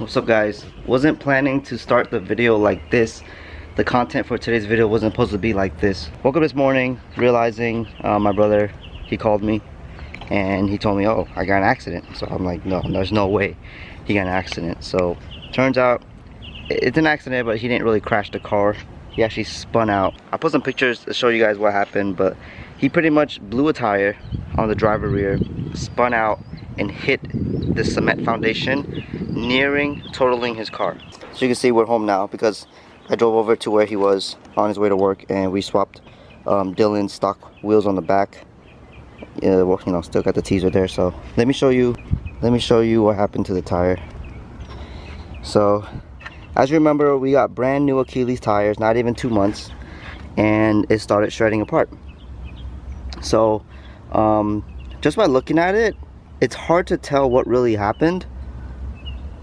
What's up, guys? Wasn't planning to start the video like this. The content for today's video wasn't supposed to be like this. Woke up this morning realizing my brother, he called me and he told me, oh, I got an accident. So I'm like, no, there's no way he got an accident. So turns out it's an accident, but he didn't really crash the car. He actually spun out. I put some pictures to show you guys what happened, but he pretty much blew a tire on the driver rear, spun out and hit the cement foundation, nearing totaling his car. So you can see we're home now because I drove over to where he was on his way to work and we swapped Dylan's stock wheels on the back. Well, you know, still got the teaser there. So let me show you what happened to the tire. So as you remember, we got brand new Achilles tires, not even 2 months, and it started shredding apart. So just by looking at it, it's hard to tell what really happened.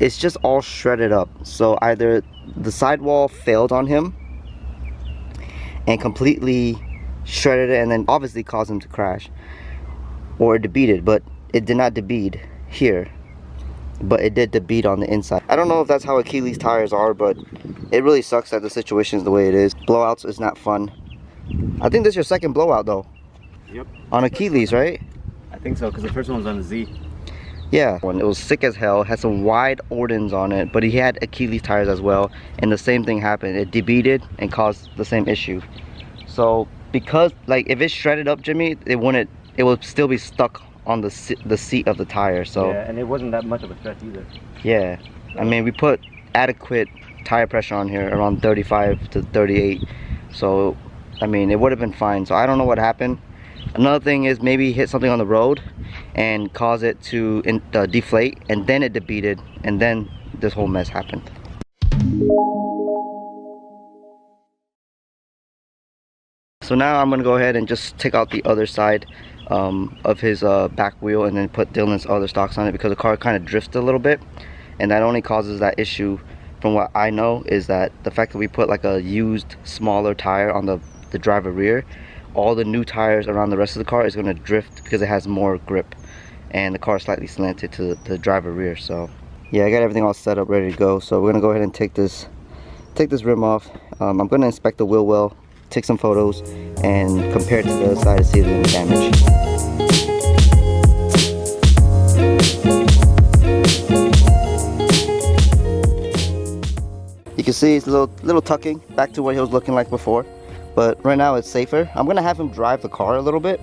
It's just all shredded up. So either the sidewall failed on him and completely shredded it and then obviously caused him to crash, or it debeaded, but it did not debead here, but it did debead on the inside. I don't know if that's how Achilles tires are, but it really sucks that the situation is the way it is. Blowouts is not fun. I think this is your second blowout though. Yep. On Achilles, right? I think so, because the first one was on the Z. Yeah, it was sick as hell, had some wide Ordens on it, but he had Achilles tires as well, and the same thing happened. It debeaded and caused the same issue. So because, like, if it's shredded up, Jimmy, it would still be stuck on the seat of the tire. So yeah, and it wasn't that much of a stretch either. Yeah, I mean, we put adequate tire pressure on here, around 35 to 38, so I mean, it would have been fine. So I don't know what happened. Another thing is maybe he hit something on the road and caused it to deflate, and then it debeaded, and then this whole mess happened. So now I'm gonna go ahead and just take out the other side of his back wheel and then put Dylan's other stocks on it, because the car kind of drifts a little bit, and that only causes that issue. From what I know is that the fact that we put like a used smaller tire on the driver rear, all the new tires around the rest of the car is going to drift because it has more grip, and the car is slightly slanted to the driver rear. So yeah, I got everything all set up, ready to go. So we're gonna go ahead and take this rim off. I'm going to inspect the wheel well, take some photos, and compare it to the other side to see if there's any damage. You can see it's a little tucking back to what he was looking like before, but right now it's safer. I'm gonna have him drive the car a little bit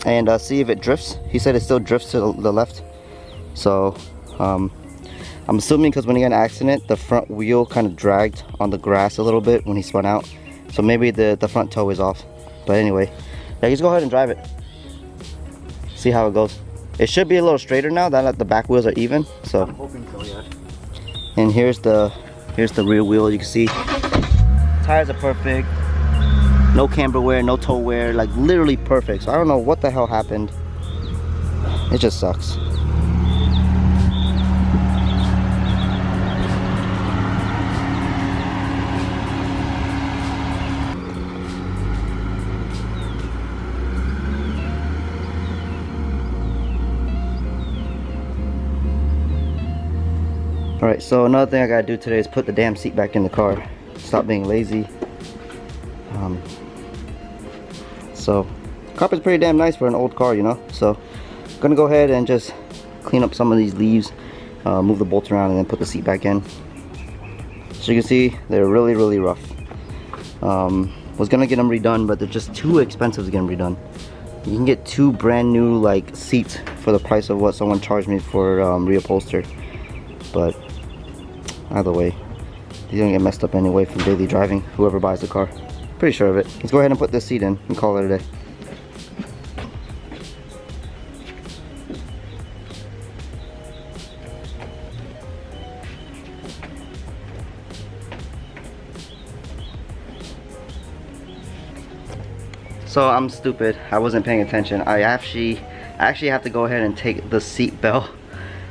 and see if it drifts. He said it still drifts to the left. So I'm assuming because when he got in an accident, the front wheel kind of dragged on the grass a little bit when he spun out. So maybe the front toe is off. But anyway, yeah, just go ahead and drive it. See how it goes. It should be a little straighter now that the back wheels are even. So I'm hoping so, yeah. And here's the rear wheel. You can see tires are perfect. No camber wear, no toe wear, like literally perfect. So I don't know what the hell happened. It just sucks. Alright, so another thing I gotta do today is put the damn seat back in the car. Stop being lazy. So carpet's pretty damn nice for an old car, you know. So I'm gonna go ahead and just clean up some of these leaves, move the bolts around, and then put the seat back in. So you can see they're really rough. Was gonna get them redone, but they're just too expensive to get them redone. You can get 2 brand new like seats for the price of what someone charged me for reupholstered. But either way, they're gonna get messed up anyway from daily driving, whoever buys the car. Pretty sure of it. Let's go ahead and put this seat in and call it a day. So I'm stupid. I wasn't paying attention. I actually have to go ahead and take the seat belt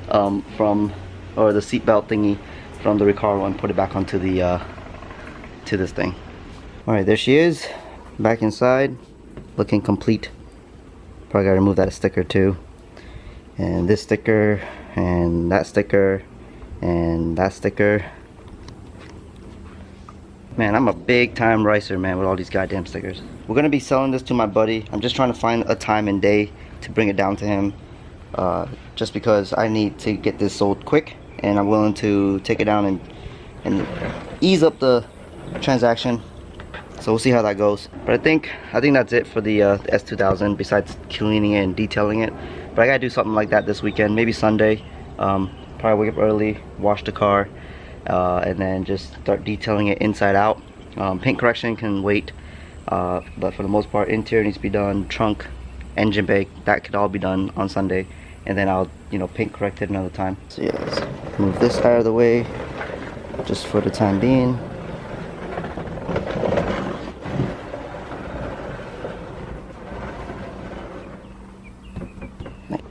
the seat belt thingy from the Recaro and put it back onto the to this thing. Alright, there she is, back inside, looking complete. Probably gotta remove that sticker too. And this sticker, and that sticker, and that sticker. Man, I'm a big time ricer, man, with all these goddamn stickers. We're gonna be selling this to my buddy. I'm just trying to find a time and day to bring it down to him, just because I need to get this sold quick, and I'm willing to take it down and ease up the transaction. So we'll see how that goes. But I think that's it for the S2000, besides cleaning it and detailing it. But I gotta do something like that this weekend, maybe Sunday. Probably wake up early, wash the car, and then just start detailing it inside out. Paint correction can wait, but for the most part, interior needs to be done. Trunk, engine bay, that could all be done on Sunday, and then I'll, you know, paint correct it another time. So yeah, let's move this out of the way just for the time being.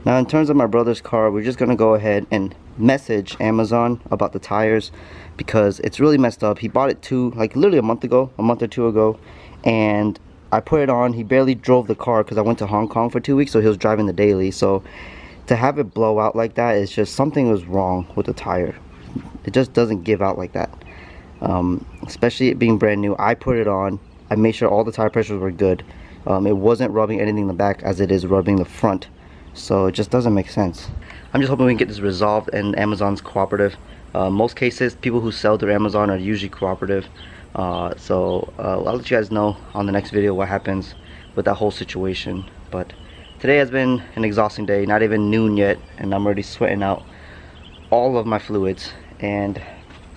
Now in terms of my brother's car, we're just gonna go ahead and message Amazon about the tires, because it's really messed up. He bought it like literally a month or two ago, and I put it on. He barely drove the car because I went to Hong Kong for 2 weeks, so he was driving the daily. So to have it blow out like that is just, something was wrong with the tire. It just doesn't give out like that, especially it being brand new. I put it on, I made sure all the tire pressures were good. It wasn't rubbing anything in the back as it is rubbing the front. So it just doesn't make sense. I'm just hoping we can get this resolved and Amazon's cooperative. Most cases, people who sell through Amazon are usually cooperative. So I'll let you guys know on the next video what happens with that whole situation. But today has been an exhausting day, not even noon yet, and I'm already sweating out all of my fluids, and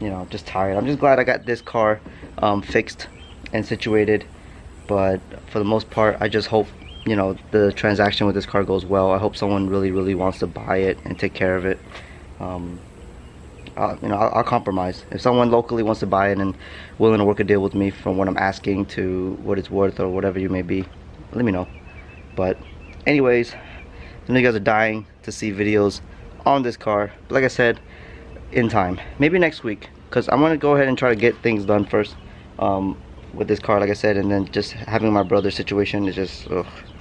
you know, I'm just tired. I'm just glad I got this car fixed and situated, but for the most part, I just hope, you know, the transaction with this car goes well. I hope someone really wants to buy it and take care of it. You know, I'll compromise. If someone locally wants to buy it and willing to work a deal with me from what I'm asking to what it's worth or whatever you may be, let me know. But anyways, I know you guys are dying to see videos on this car, but like I said, in time, maybe next week, because I'm gonna go ahead and try to get things done first with this car, like I said, and then just having my brother's situation is just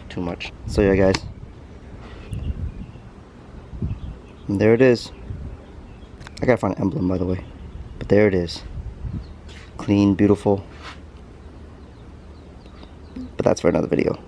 too much. So yeah guys, and there it is. I gotta find an emblem, by the way, but there it is, clean, beautiful. But that's for another video.